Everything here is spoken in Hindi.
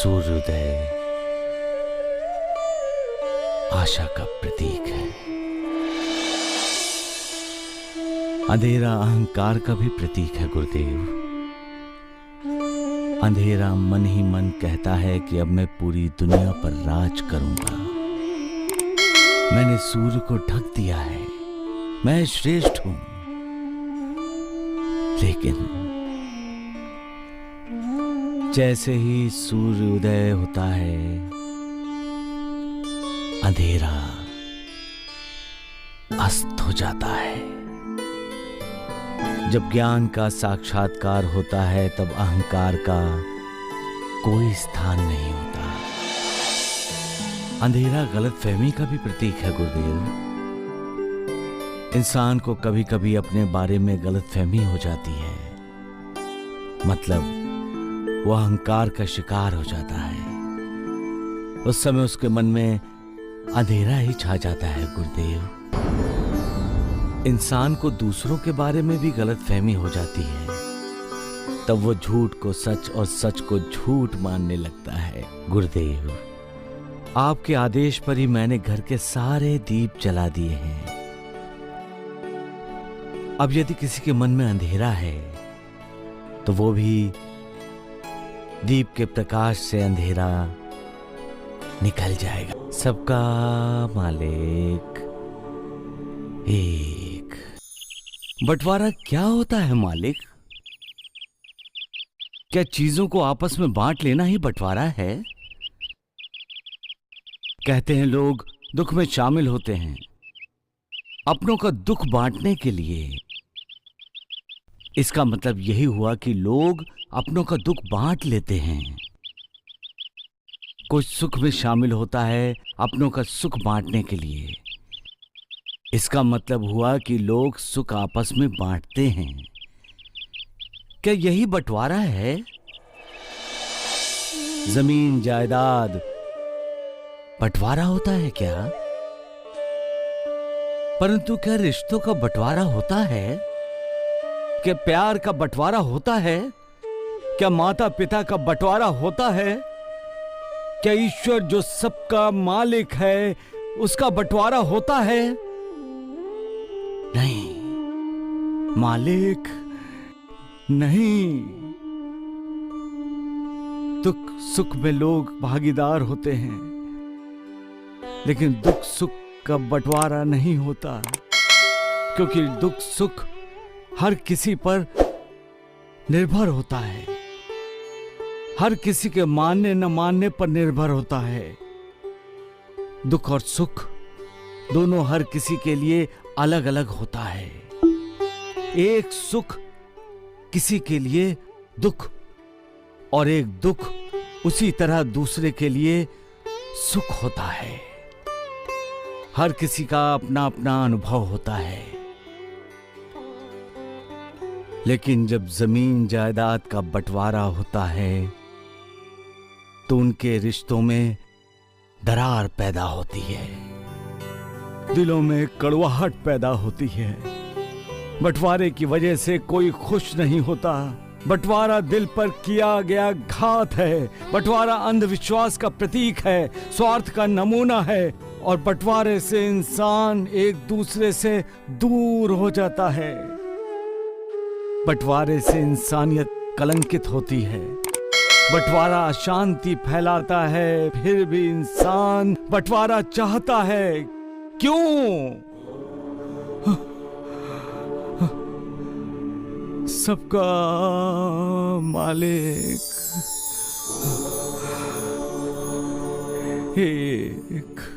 सूर्योदय आशा का प्रतीक है। अंधेरा अहंकार का भी प्रतीक है गुरुदेव। अंधेरा मन ही मन कहता है कि अब मैं पूरी दुनिया पर राज करूंगा। मैंने सूर्य को ढक दिया है, मैं श्रेष्ठ हूं। लेकिन जैसे ही सूर्य उदय होता है, अंधेरा अस्त हो जाता है। जब ज्ञान का साक्षात्कार होता है, तब अहंकार का कोई स्थान नहीं होता। अंधेरा गलतफहमी का भी प्रतीक है गुरुदेव। इंसान को कभी कभी अपने बारे में गलतफहमी हो जाती है, मतलब वह अहंकार का शिकार हो जाता है। उस समय उसके मन में अंधेरा ही छा जाता है गुरुदेव। इंसान को दूसरों के बारे में भी गलतफहमी हो जाती है, तब वो झूठ को सच और सच को झूठ मानने लगता है। गुरुदेव, आपके आदेश पर ही मैंने घर के सारे दीप जला दिए हैं। अब यदि किसी के मन में अंधेरा है, तो वो भी दीप के प्रकाश से अंधेरा निकल जाएगा। सबका मालिक एक। बंटवारा क्या होता है मालिक? क्या चीजों को आपस में बांट लेना ही बंटवारा है? कहते हैं लोग दुख में शामिल होते हैं अपनों का दुख बांटने के लिए। इसका मतलब यही हुआ कि लोग अपनों का दुख बांट लेते हैं। कोई सुख में शामिल होता है अपनों का सुख बांटने के लिए। इसका मतलब हुआ कि लोग सुख आपस में बांटते हैं। क्या यही बंटवारा है? जमीन जायदाद बंटवारा होता है क्या? परंतु क्या रिश्तों का बंटवारा होता है? क्या प्यार का बंटवारा होता है? क्या माता पिता का बंटवारा होता है? क्या ईश्वर जो सबका मालिक है उसका बंटवारा होता है? नहीं मालिक, नहीं। दुख सुख में लोग भागीदार होते हैं, लेकिन दुख सुख का बंटवारा नहीं होता, क्योंकि दुख सुख हर किसी पर निर्भर होता है। हर किसी के मानने न मानने पर निर्भर होता है। दुख और सुख दोनों हर किसी के लिए अलग अलग होता है। एक सुख किसी के लिए दुख, और एक दुख उसी तरह दूसरे के लिए सुख होता है। हर किसी का अपना अपना अनुभव होता है। लेकिन जब जमीन जायदाद का बंटवारा होता है, तो उनके रिश्तों में दरार पैदा होती है, दिलों में कड़वाहट पैदा होती है। बंटवारे की वजह से कोई खुश नहीं होता। बंटवारा दिल पर किया गया घात है। बंटवारा अंधविश्वास का प्रतीक है, स्वार्थ का नमूना है, और बंटवारे से इंसान एक दूसरे से दूर हो जाता है। बंटवारे से इंसानियत कलंकित होती है। बंटवारा अशांति फैलाता है, फिर भी इंसान बंटवारा चाहता है। क्यों? सबका मालिक एक।